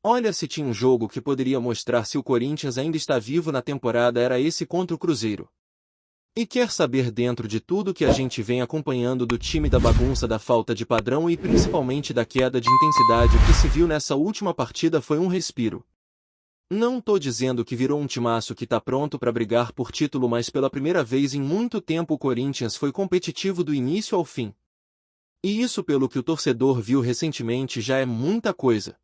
Olha, se tinha um jogo que poderia mostrar se o Corinthians ainda está vivo na temporada, era esse contra o Cruzeiro. E quer saber, dentro de tudo que a gente vem acompanhando do time, da bagunça, da falta de padrão e principalmente da queda de intensidade, o que se viu nessa última partida foi um respiro. Não tô dizendo que virou um timaço que tá pronto para brigar por título, mas pela primeira vez em muito tempo o Corinthians foi competitivo do início ao fim. E isso, pelo que o torcedor viu recentemente, já é muita coisa.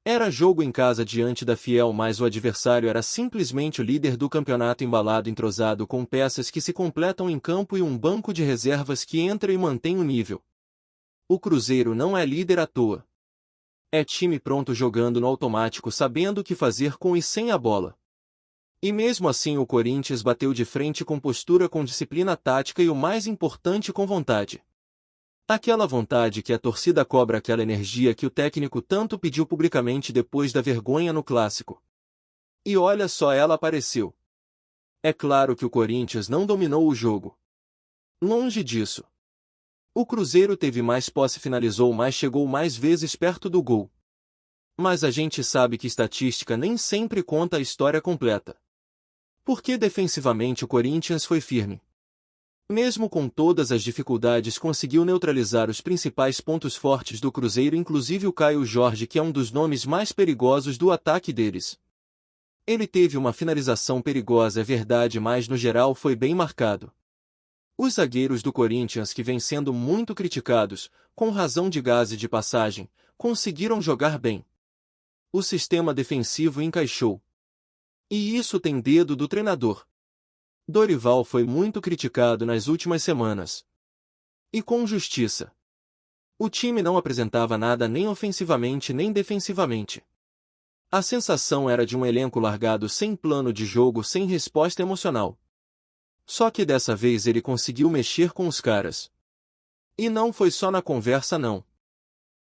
Era jogo em casa diante da Fiel, mas o adversário era simplesmente o líder do campeonato, embalado, entrosado, com peças que se completam em campo e um banco de reservas que entra e mantém o nível. O Cruzeiro não é líder à toa. É time pronto, jogando no automático, sabendo o que fazer com e sem a bola. E mesmo assim o Corinthians bateu de frente com postura, com disciplina tática e, o mais importante, com vontade. Aquela vontade que a torcida cobra, aquela energia que o técnico tanto pediu publicamente depois da vergonha no Clássico. E olha só, ela apareceu. É claro que o Corinthians não dominou o jogo. Longe disso. O Cruzeiro teve mais posse, finalizou mais, chegou mais vezes perto do gol. Mas a gente sabe que estatística nem sempre conta a história completa. Porque defensivamente o Corinthians foi firme. Mesmo com todas as dificuldades, conseguiu neutralizar os principais pontos fortes do Cruzeiro, inclusive o Caio Jorge, que é um dos nomes mais perigosos do ataque deles. Ele teve uma finalização perigosa, é verdade, mas no geral foi bem marcado. Os zagueiros do Corinthians, que vêm sendo muito criticados, com razão de gase de passagem, conseguiram jogar bem. O sistema defensivo encaixou. E isso tem dedo do treinador. Dorival foi muito criticado nas últimas semanas. E com justiça. O time não apresentava nada, nem ofensivamente nem defensivamente. A sensação era de um elenco largado, sem plano de jogo, sem resposta emocional. Só que dessa vez ele conseguiu mexer com os caras. E não foi só na conversa, não.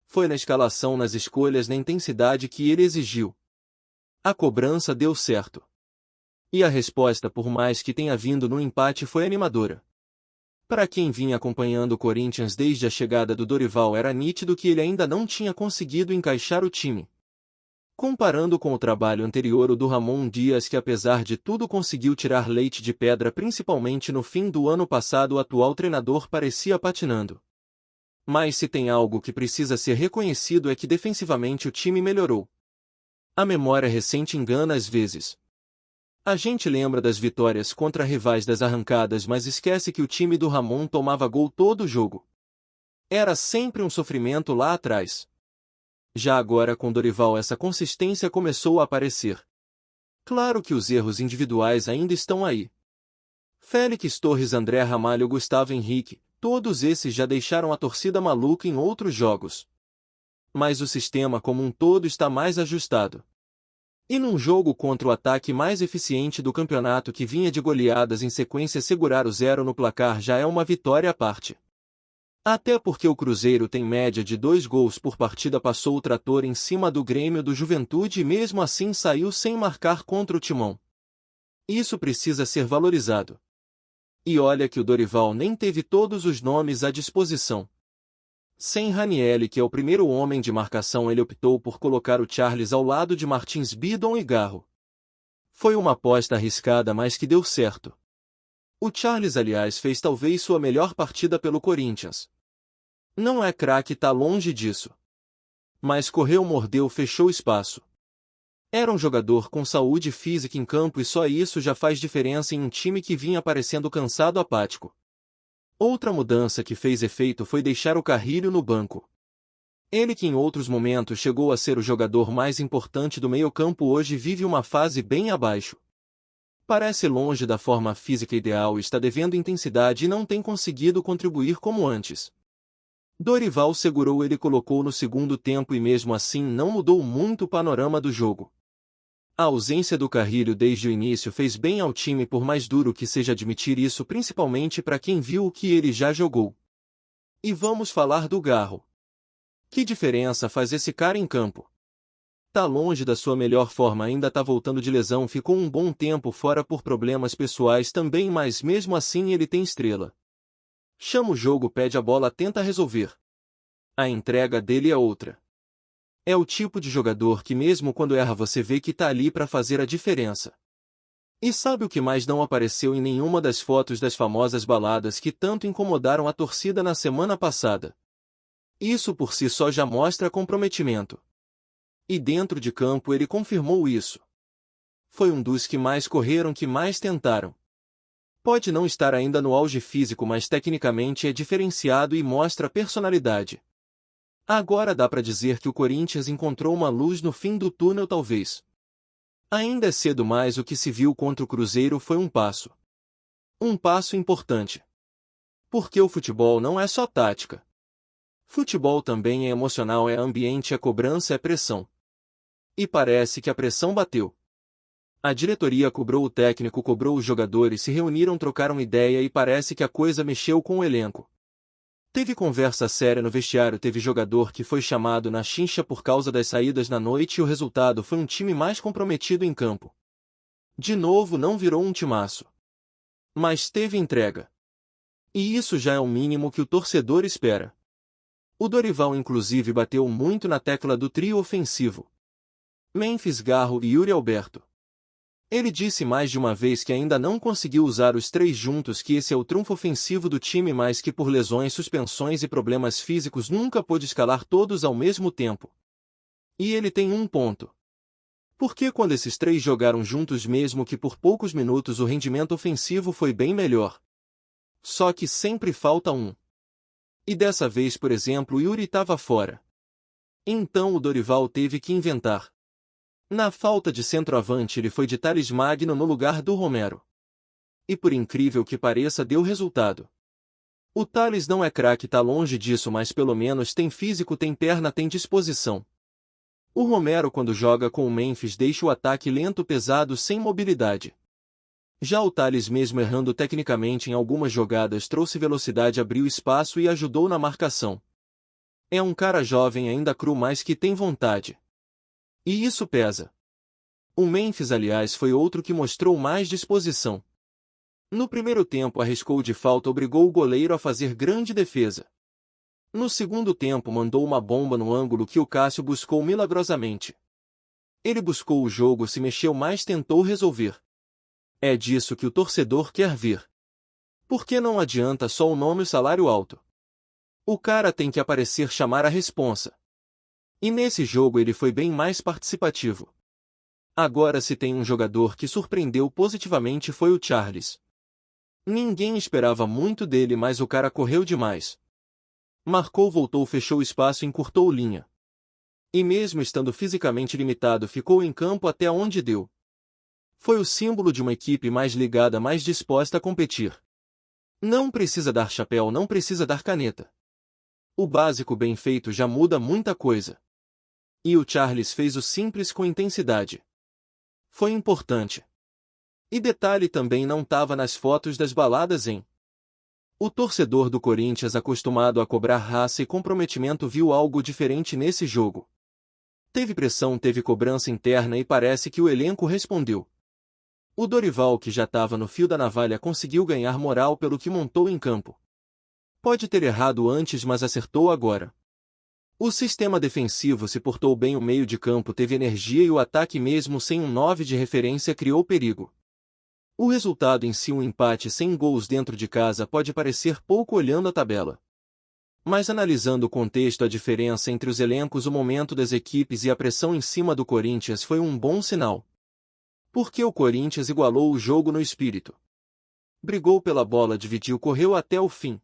Foi na escalação, nas escolhas, na intensidade que ele exigiu. A cobrança deu certo. E a resposta, por mais que tenha vindo no empate, foi animadora. Para quem vinha acompanhando o Corinthians desde a chegada do Dorival, era nítido que ele ainda não tinha conseguido encaixar o time. Comparando com o trabalho anterior, o do Ramon Dias, que apesar de tudo conseguiu tirar leite de pedra, principalmente no fim do ano passado, o atual treinador parecia patinando. Mas se tem algo que precisa ser reconhecido é que defensivamente o time melhorou. A memória recente engana às vezes. A gente lembra das vitórias contra rivais, das arrancadas, mas esquece que o time do Ramon tomava gol todo jogo. Era sempre um sofrimento lá atrás. Já agora, com Dorival, essa consistência começou a aparecer. Claro que os erros individuais ainda estão aí. Félix Torres, André Ramalho, Gustavo Henrique, todos esses já deixaram a torcida maluca em outros jogos. Mas o sistema como um todo está mais ajustado. E num jogo contra o ataque mais eficiente do campeonato, que vinha de goleadas em sequência, segurar o 0 no placar já é uma vitória à parte. Até porque o Cruzeiro tem média de 2 gols por partida, passou o trator em cima do Grêmio, do Juventude, e mesmo assim saiu sem marcar contra o Timão. Isso precisa ser valorizado. E olha que o Dorival nem teve todos os nomes à disposição. Sem Ranieri, que é o primeiro homem de marcação, ele optou por colocar o Charles ao lado de Martins, Bidon e Garro. Foi uma aposta arriscada, mas que deu certo. O Charles, aliás, fez talvez sua melhor partida pelo Corinthians. Não é craque, tá longe disso. Mas correu, mordeu, fechou espaço. Era um jogador com saúde física em campo, e só isso já faz diferença em um time que vinha parecendo cansado, apático. Outra mudança que fez efeito foi deixar o Carrilho no banco. Ele, que em outros momentos chegou a ser o jogador mais importante do meio-campo, hoje vive uma fase bem abaixo. Parece longe da forma física ideal, está devendo intensidade e não tem conseguido contribuir como antes. Dorival segurou ele, colocou no segundo tempo e mesmo assim não mudou muito o panorama do jogo. A ausência do Carrilho desde o início fez bem ao time, por mais duro que seja admitir isso, principalmente para quem viu o que ele já jogou. E vamos falar do Garro. Que diferença faz esse cara em campo? Tá longe da sua melhor forma, ainda tá voltando de lesão, ficou um bom tempo fora por problemas pessoais também, mas mesmo assim ele tem estrela. Chama o jogo, pede a bola, tenta resolver. A entrega dele é outra. É o tipo de jogador que mesmo quando erra você vê que tá ali pra fazer a diferença. E sabe o que mais não apareceu em nenhuma das fotos das famosas baladas que tanto incomodaram a torcida na semana passada? Isso por si só já mostra comprometimento. E dentro de campo ele confirmou isso. Foi um dos que mais correram, que mais tentaram. Pode não estar ainda no auge físico, mas tecnicamente é diferenciado e mostra personalidade. Agora dá pra dizer que o Corinthians encontrou uma luz no fim do túnel, talvez. Ainda é cedo, mas o que se viu contra o Cruzeiro foi um passo. Um passo importante. Porque o futebol não é só tática. Futebol também é emocional, é ambiente, é cobrança, é pressão. E parece que a pressão bateu. A diretoria cobrou o técnico, cobrou os jogadores, se reuniram, trocaram ideia e parece que a coisa mexeu com o elenco. Teve conversa séria no vestiário, teve jogador que foi chamado na chincha por causa das saídas na noite e o resultado foi um time mais comprometido em campo. De novo não virou um timaço. Mas teve entrega. E isso já é o mínimo que o torcedor espera. O Dorival inclusive bateu muito na tecla do trio ofensivo. Memphis, Garro e Yuri Alberto. Ele disse mais de uma vez que ainda não conseguiu usar os três juntos, que esse é o trunfo ofensivo do time, mas que por lesões, suspensões e problemas físicos nunca pôde escalar todos ao mesmo tempo. E ele tem um ponto. Porque quando esses três jogaram juntos, mesmo que por poucos minutos, o rendimento ofensivo foi bem melhor. Só que sempre falta um. E dessa vez, por exemplo, o Yuri estava fora. Então o Dorival teve que inventar. Na falta de centroavante, ele foi de Thales Magno no lugar do Romero. E por incrível que pareça, deu resultado. O Thales não é craque, tá longe disso, mas pelo menos tem físico, tem perna, tem disposição. O Romero, quando joga com o Memphis, deixa o ataque lento, pesado, sem mobilidade. Já o Thales, mesmo errando tecnicamente em algumas jogadas, trouxe velocidade, abriu espaço e ajudou na marcação. É um cara jovem, ainda cru, mas que tem vontade. E isso pesa. O Memphis, aliás, foi outro que mostrou mais disposição. No primeiro tempo arriscou de falta, obrigou o goleiro a fazer grande defesa. No segundo tempo mandou uma bomba no ângulo que o Cássio buscou milagrosamente. Ele buscou o jogo, se mexeu mais, tentou resolver. É disso que o torcedor quer ver. Porque não adianta só o nome e o salário alto. O cara tem que aparecer, chamar a responsa. E nesse jogo ele foi bem mais participativo. Agora, se tem um jogador que surpreendeu positivamente, foi o Charles. Ninguém esperava muito dele, mas o cara correu demais. Marcou, voltou, fechou espaço, encurtou linha. E mesmo estando fisicamente limitado, ficou em campo até onde deu. Foi o símbolo de uma equipe mais ligada, mais disposta a competir. Não precisa dar chapéu, não precisa dar caneta. O básico bem feito já muda muita coisa. E o Charles fez o simples com intensidade. Foi importante. E detalhe, também não estava nas fotos das baladas, hein? O torcedor do Corinthians, acostumado a cobrar raça e comprometimento, viu algo diferente nesse jogo. Teve pressão, teve cobrança interna e parece que o elenco respondeu. O Dorival, que já estava no fio da navalha, conseguiu ganhar moral pelo que montou em campo. Pode ter errado antes, mas acertou agora. O sistema defensivo se portou bem, o meio de campo teve energia e o ataque, mesmo sem um 9 de referência, criou perigo. O resultado em si, um empate sem gols dentro de casa, pode parecer pouco olhando a tabela. Mas analisando o contexto, a diferença entre os elencos, o momento das equipes e a pressão em cima do Corinthians foi um bom sinal. Porque o Corinthians igualou o jogo no espírito. Brigou pela bola, dividiu, correu até o fim.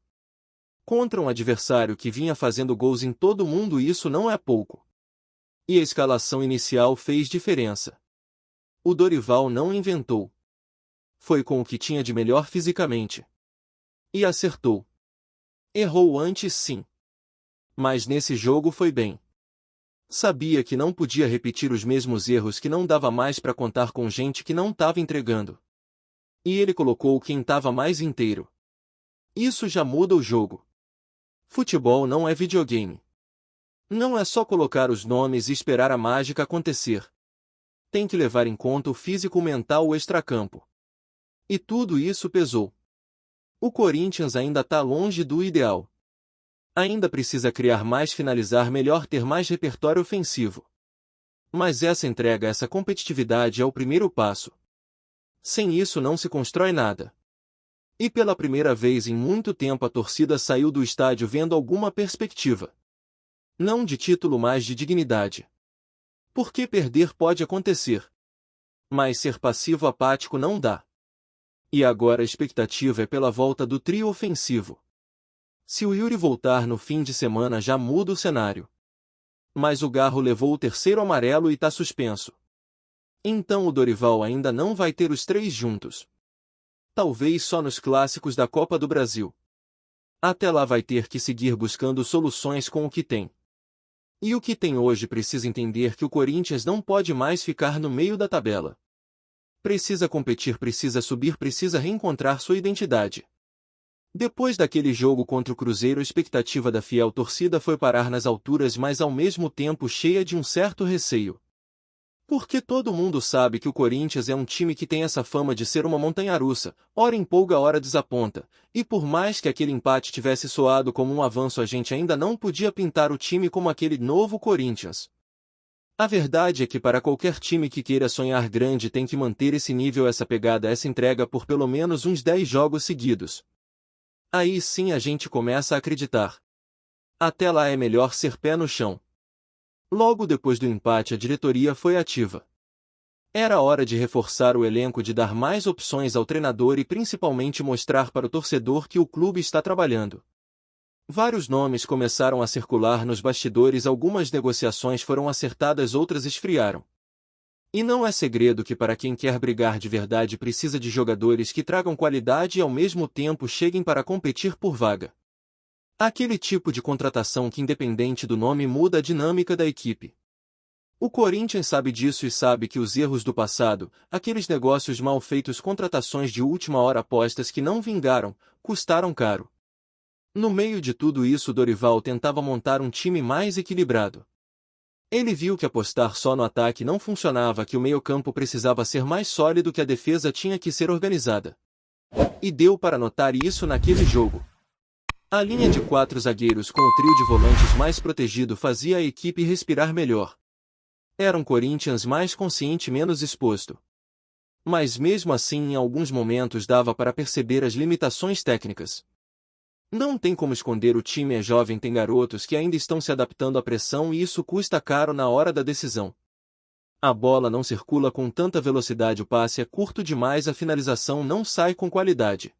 Contra um adversário que vinha fazendo gols em todo mundo, isso não é pouco. E a escalação inicial fez diferença. O Dorival não inventou. Foi com o que tinha de melhor fisicamente. E acertou. Errou antes, sim. Mas nesse jogo foi bem. Sabia que não podia repetir os mesmos erros, que não dava mais para contar com gente que não estava entregando. E ele colocou quem estava mais inteiro. Isso já muda o jogo. Futebol não é videogame. Não é só colocar os nomes e esperar a mágica acontecer. Tem que levar em conta o físico, o mental, o extracampo. E tudo isso pesou. O Corinthians ainda está longe do ideal. Ainda precisa criar mais, finalizar melhor, ter mais repertório ofensivo. Mas essa entrega, essa competitividade é o primeiro passo. Sem isso não se constrói nada. E pela primeira vez em muito tempo a torcida saiu do estádio vendo alguma perspectiva. Não de título, mas de dignidade. Porque perder pode acontecer. Mas ser passivo, apático não dá. E agora a expectativa é pela volta do trio ofensivo. Se o Yuri voltar no fim de semana já muda o cenário. Mas o Garro levou o terceiro amarelo e tá suspenso. Então o Dorival ainda não vai ter os três juntos. Talvez só nos clássicos da Copa do Brasil. Até lá vai ter que seguir buscando soluções com o que tem. E o que tem hoje precisa entender que o Corinthians não pode mais ficar no meio da tabela. Precisa competir, precisa subir, precisa reencontrar sua identidade. Depois daquele jogo contra o Cruzeiro, a expectativa da fiel torcida foi parar nas alturas, mas ao mesmo tempo cheia de um certo receio. Porque todo mundo sabe que o Corinthians é um time que tem essa fama de ser uma montanha-russa, ora empolga, ora desaponta, e por mais que aquele empate tivesse soado como um avanço, a gente ainda não podia pintar o time como aquele novo Corinthians. A verdade é que para qualquer time que queira sonhar grande tem que manter esse nível, essa pegada, essa entrega por pelo menos uns 10 jogos seguidos. Aí sim a gente começa a acreditar. Até lá é melhor ser pé no chão. Logo depois do empate a diretoria foi ativa. Era hora de reforçar o elenco, de dar mais opções ao treinador e principalmente mostrar para o torcedor que o clube está trabalhando. Vários nomes começaram a circular nos bastidores, algumas negociações foram acertadas, outras esfriaram. E não é segredo que para quem quer brigar de verdade precisa de jogadores que tragam qualidade e ao mesmo tempo cheguem para competir por vaga. Aquele tipo de contratação que, independente do nome, muda a dinâmica da equipe. O Corinthians sabe disso e sabe que os erros do passado, aqueles negócios mal feitos, contratações de última hora, apostas que não vingaram, custaram caro. No meio de tudo isso, Dorival tentava montar um time mais equilibrado. Ele viu que apostar só no ataque não funcionava, que o meio-campo precisava ser mais sólido, que a defesa tinha que ser organizada. E deu para notar isso naquele jogo. A linha de 4 zagueiros com o trio de volantes mais protegido fazia a equipe respirar melhor. Era um Corinthians mais consciente, menos exposto. Mas mesmo assim, em alguns momentos dava para perceber as limitações técnicas. Não tem como esconder, o time é jovem, tem garotos que ainda estão se adaptando à pressão e isso custa caro na hora da decisão. A bola não circula com tanta velocidade, o passe é curto demais, a finalização não sai com qualidade.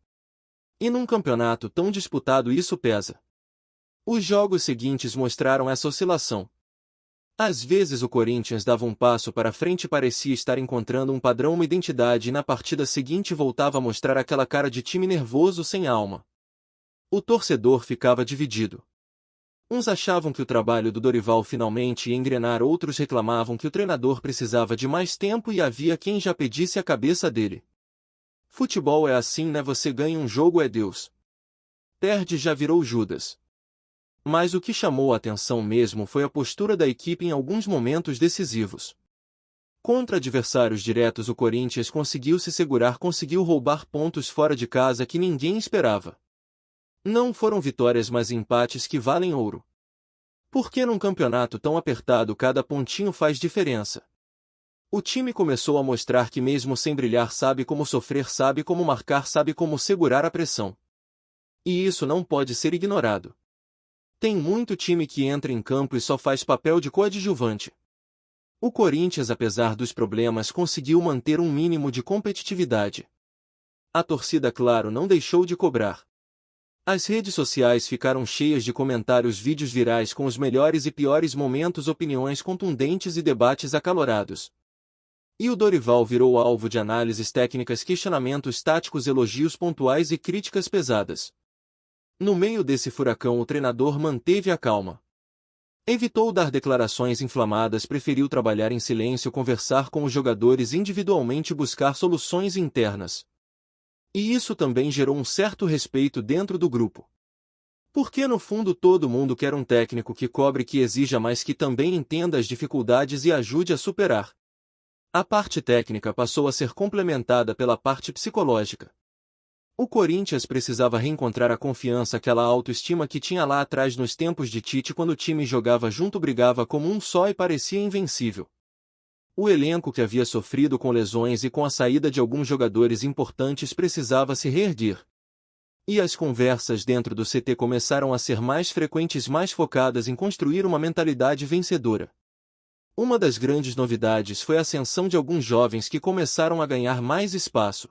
E num campeonato tão disputado isso pesa. Os jogos seguintes mostraram essa oscilação. Às vezes o Corinthians dava um passo para frente e parecia estar encontrando um padrão, uma identidade, e na partida seguinte voltava a mostrar aquela cara de time nervoso, sem alma. O torcedor ficava dividido. Uns achavam que o trabalho do Dorival finalmente ia engrenar, outros reclamavam que o treinador precisava de mais tempo e havia quem já pedisse a cabeça dele. Futebol é assim, né? Você ganha um jogo, é Deus. Perde, já virou Judas. Mas o que chamou a atenção mesmo foi a postura da equipe em alguns momentos decisivos. Contra adversários diretos o Corinthians conseguiu se segurar, conseguiu roubar pontos fora de casa que ninguém esperava. Não foram vitórias, mas empates que valem ouro. Porque num campeonato tão apertado cada pontinho faz diferença. O time começou a mostrar que mesmo sem brilhar sabe como sofrer, sabe como marcar, sabe como segurar a pressão. E isso não pode ser ignorado. Tem muito time que entra em campo e só faz papel de coadjuvante. O Corinthians, apesar dos problemas, conseguiu manter um mínimo de competitividade. A torcida, claro, não deixou de cobrar. As redes sociais ficaram cheias de comentários, vídeos virais com os melhores e piores momentos, opiniões contundentes e debates acalorados. E o Dorival virou alvo de análises técnicas, questionamentos táticos, elogios pontuais e críticas pesadas. No meio desse furacão, o treinador manteve a calma. Evitou dar declarações inflamadas, preferiu trabalhar em silêncio, conversar com os jogadores individualmente, buscar soluções internas. E isso também gerou um certo respeito dentro do grupo. Porque no fundo todo mundo quer um técnico que cobre, que exija, mas que também entenda as dificuldades e ajude a superar. A parte técnica passou a ser complementada pela parte psicológica. O Corinthians precisava reencontrar a confiança, aquela autoestima que tinha lá atrás nos tempos de Tite, quando o time jogava junto, brigava como um só e parecia invencível. O elenco, que havia sofrido com lesões e com a saída de alguns jogadores importantes, precisava se reerguer. E as conversas dentro do CT começaram a ser mais frequentes, mais focadas em construir uma mentalidade vencedora. Uma das grandes novidades foi a ascensão de alguns jovens que começaram a ganhar mais espaço.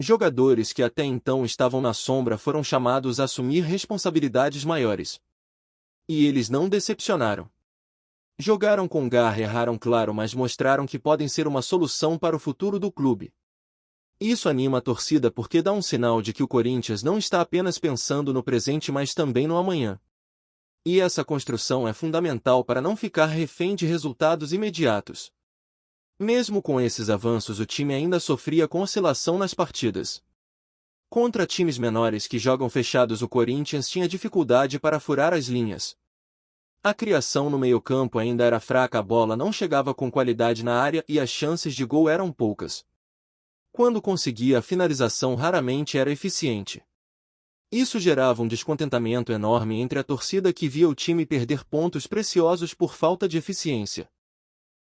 Jogadores que até então estavam na sombra foram chamados a assumir responsabilidades maiores. E eles não decepcionaram. Jogaram com garra, erraram claro, mas mostraram que podem ser uma solução para o futuro do clube. Isso anima a torcida porque dá um sinal de que o Corinthians não está apenas pensando no presente, mas também no amanhã. E essa construção é fundamental para não ficar refém de resultados imediatos. Mesmo com esses avanços, o time ainda sofria com oscilação nas partidas. Contra times menores que jogam fechados, o Corinthians tinha dificuldade para furar as linhas. A criação no meio-campo ainda era fraca, a bola não chegava com qualidade na área e as chances de gol eram poucas. Quando conseguia a finalização, raramente era eficiente. Isso gerava um descontentamento enorme entre a torcida, que via o time perder pontos preciosos por falta de eficiência.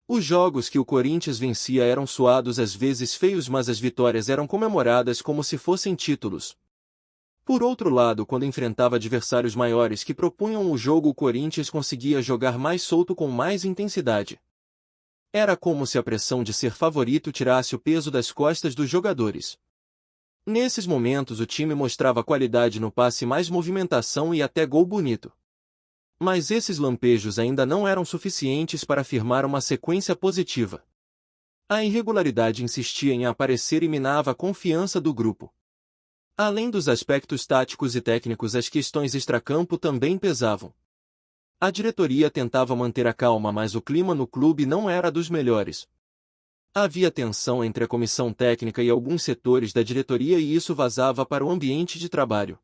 Os jogos que o Corinthians vencia eram suados, às vezes feios, mas as vitórias eram comemoradas como se fossem títulos. Por outro lado, quando enfrentava adversários maiores que propunham o jogo, o Corinthians conseguia jogar mais solto, com mais intensidade. Era como se a pressão de ser favorito tirasse o peso das costas dos jogadores. Nesses momentos, o time mostrava qualidade no passe, mais movimentação e até gol bonito. Mas esses lampejos ainda não eram suficientes para firmar uma sequência positiva. A irregularidade insistia em aparecer e minava a confiança do grupo. Além dos aspectos táticos e técnicos, as questões extracampo também pesavam. A diretoria tentava manter a calma, mas o clima no clube não era dos melhores. Havia tensão entre a comissão técnica e alguns setores da diretoria, e isso vazava para o ambiente de trabalho.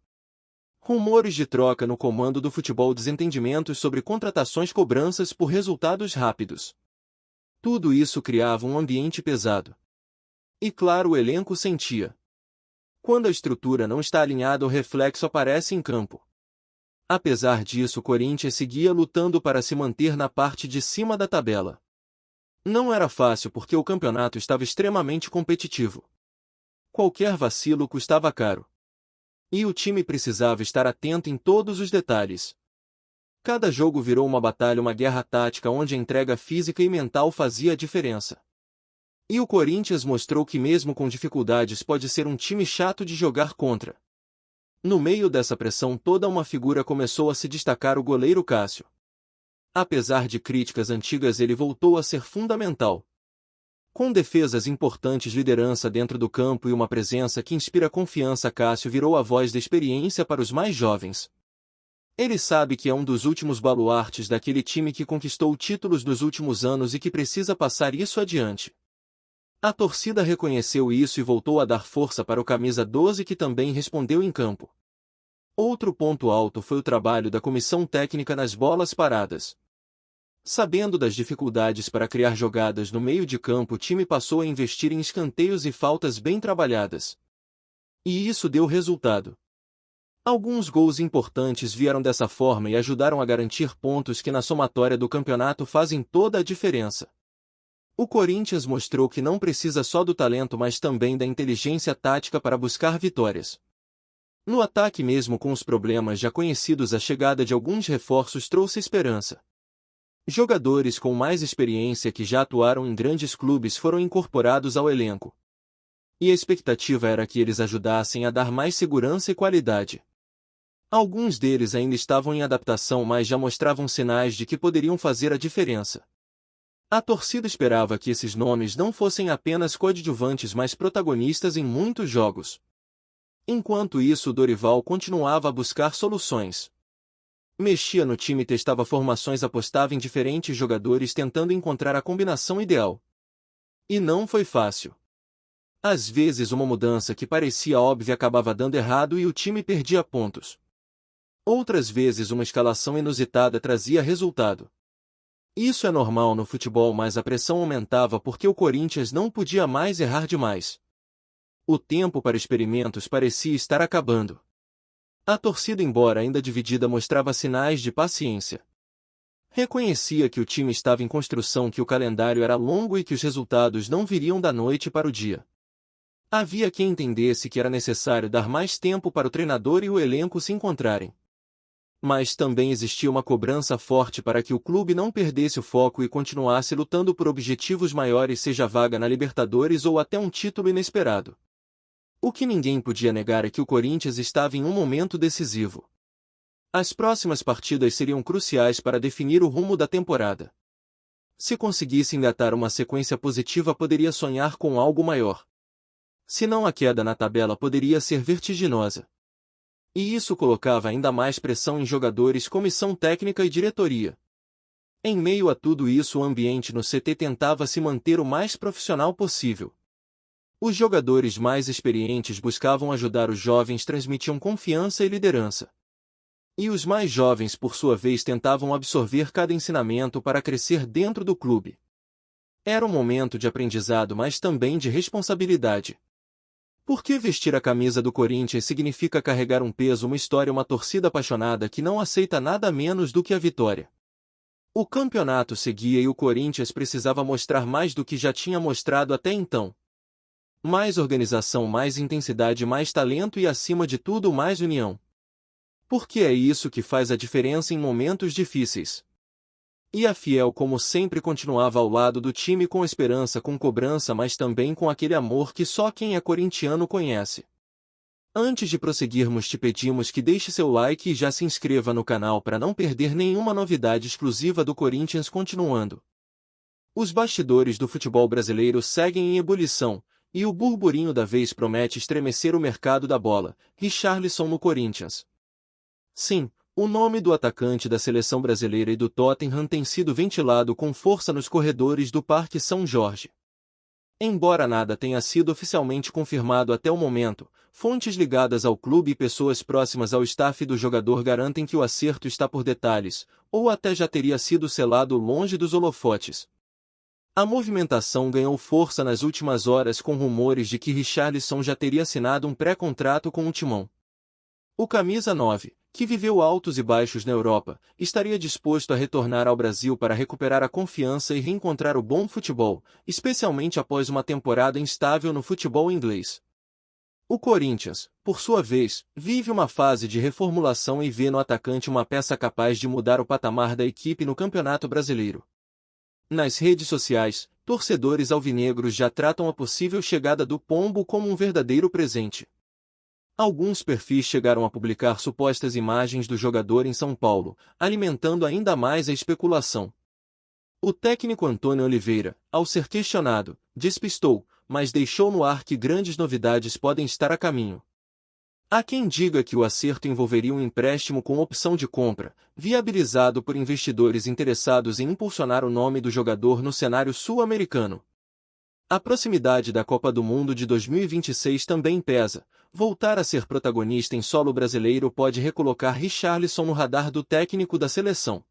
Rumores de troca no comando do futebol, desentendimentos sobre contratações, cobranças por resultados rápidos. Tudo isso criava um ambiente pesado. E claro, o elenco sentia. Quando a estrutura não está alinhada, o reflexo aparece em campo. Apesar disso, o Corinthians seguia lutando para se manter na parte de cima da tabela. Não era fácil porque o campeonato estava extremamente competitivo. Qualquer vacilo custava caro. E o time precisava estar atento em todos os detalhes. Cada jogo virou uma batalha, uma guerra tática, onde a entrega física e mental fazia a diferença. E o Corinthians mostrou que mesmo com dificuldades pode ser um time chato de jogar contra. No meio dessa pressão toda, uma figura começou a se destacar: o goleiro Cássio. Apesar de críticas antigas, ele voltou a ser fundamental. Com defesas importantes, liderança dentro do campo e uma presença que inspira confiança, Cássio virou a voz da experiência para os mais jovens. Ele sabe que é um dos últimos baluartes daquele time que conquistou títulos nos últimos anos e que precisa passar isso adiante. A torcida reconheceu isso e voltou a dar força para o camisa 12, que também respondeu em campo. Outro ponto alto foi o trabalho da comissão técnica nas bolas paradas. Sabendo das dificuldades para criar jogadas no meio de campo, o time passou a investir em escanteios e faltas bem trabalhadas. E isso deu resultado. Alguns gols importantes vieram dessa forma e ajudaram a garantir pontos que na somatória do campeonato fazem toda a diferença. O Corinthians mostrou que não precisa só do talento, mas também da inteligência tática para buscar vitórias. No ataque, mesmo com os problemas já conhecidos, a chegada de alguns reforços trouxe esperança. Jogadores com mais experiência que já atuaram em grandes clubes foram incorporados ao elenco. E a expectativa era que eles ajudassem a dar mais segurança e qualidade. Alguns deles ainda estavam em adaptação, mas já mostravam sinais de que poderiam fazer a diferença. A torcida esperava que esses nomes não fossem apenas coadjuvantes, mas protagonistas em muitos jogos. Enquanto isso, o Dorival continuava a buscar soluções. Mexia no time, testava formações, apostava em diferentes jogadores, tentando encontrar a combinação ideal. E não foi fácil. Às vezes, uma mudança que parecia óbvia acabava dando errado e o time perdia pontos. Outras vezes, uma escalação inusitada trazia resultado. Isso é normal no futebol, mas a pressão aumentava porque o Corinthians não podia mais errar demais. O tempo para experimentos parecia estar acabando. A torcida, embora ainda dividida, mostrava sinais de paciência. Reconhecia que o time estava em construção, que o calendário era longo e que os resultados não viriam da noite para o dia. Havia quem entendesse que era necessário dar mais tempo para o treinador e o elenco se encontrarem. Mas também existia uma cobrança forte para que o clube não perdesse o foco e continuasse lutando por objetivos maiores, seja vaga na Libertadores ou até um título inesperado. O que ninguém podia negar é que o Corinthians estava em um momento decisivo. As próximas partidas seriam cruciais para definir o rumo da temporada. Se conseguisse engatar uma sequência positiva, poderia sonhar com algo maior. Senão, a queda na tabela poderia ser vertiginosa. E isso colocava ainda mais pressão em jogadores, comissão técnica e diretoria. Em meio a tudo isso, o ambiente no CT tentava se manter o mais profissional possível. Os jogadores mais experientes buscavam ajudar os jovens, transmitiam confiança e liderança. E os mais jovens, por sua vez, tentavam absorver cada ensinamento para crescer dentro do clube. Era um momento de aprendizado, mas também de responsabilidade. Porque vestir a camisa do Corinthians significa carregar um peso, uma história, uma torcida apaixonada que não aceita nada menos do que a vitória. O campeonato seguia e o Corinthians precisava mostrar mais do que já tinha mostrado até então. Mais organização, mais intensidade, mais talento e, acima de tudo, mais união. Porque é isso que faz a diferença em momentos difíceis. E a Fiel, como sempre, continuava ao lado do time, com esperança, com cobrança, mas também com aquele amor que só quem é corintiano conhece. Antes de prosseguirmos, te pedimos que deixe seu like e já se inscreva no canal para não perder nenhuma novidade exclusiva do Corinthians. Continuando. Os bastidores do futebol brasileiro seguem em ebulição, e o burburinho da vez promete estremecer o mercado da bola. Richarlison no Corinthians. Sim, o nome do atacante da seleção brasileira e do Tottenham tem sido ventilado com força nos corredores do Parque São Jorge. Embora nada tenha sido oficialmente confirmado até o momento, fontes ligadas ao clube e pessoas próximas ao staff do jogador garantem que o acerto está por detalhes, ou até já teria sido selado longe dos holofotes. A movimentação ganhou força nas últimas horas, com rumores de que Richarlison já teria assinado um pré-contrato com o Timão. O camisa 9, que viveu altos e baixos na Europa, estaria disposto a retornar ao Brasil para recuperar a confiança e reencontrar o bom futebol, especialmente após uma temporada instável no futebol inglês. O Corinthians, por sua vez, vive uma fase de reformulação e vê no atacante uma peça capaz de mudar o patamar da equipe no Campeonato Brasileiro. Nas redes sociais, torcedores alvinegros já tratam a possível chegada do Pombo como um verdadeiro presente. Alguns perfis chegaram a publicar supostas imagens do jogador em São Paulo, alimentando ainda mais a especulação. O técnico Antônio Oliveira, ao ser questionado, despistou, mas deixou no ar que grandes novidades podem estar a caminho. Há quem diga que o acerto envolveria um empréstimo com opção de compra, viabilizado por investidores interessados em impulsionar o nome do jogador no cenário sul-americano. A proximidade da Copa do Mundo de 2026 também pesa. Voltar a ser protagonista em solo brasileiro pode recolocar Richarlison no radar do técnico da seleção.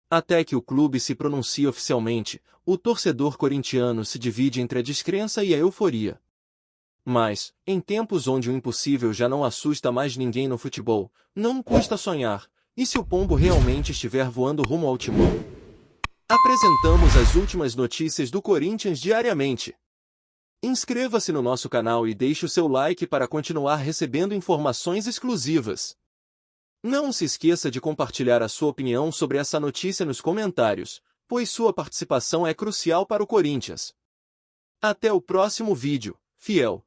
Até que o clube se pronuncie oficialmente, o torcedor corintiano se divide entre a descrença e a euforia. Mas, em tempos onde o impossível já não assusta mais ninguém no futebol, não custa sonhar. E se o pombo realmente estiver voando rumo ao timão? Apresentamos as últimas notícias do Corinthians diariamente. Inscreva-se no nosso canal e deixe o seu like para continuar recebendo informações exclusivas. Não se esqueça de compartilhar a sua opinião sobre essa notícia nos comentários, pois sua participação é crucial para o Corinthians. Até o próximo vídeo, fiel!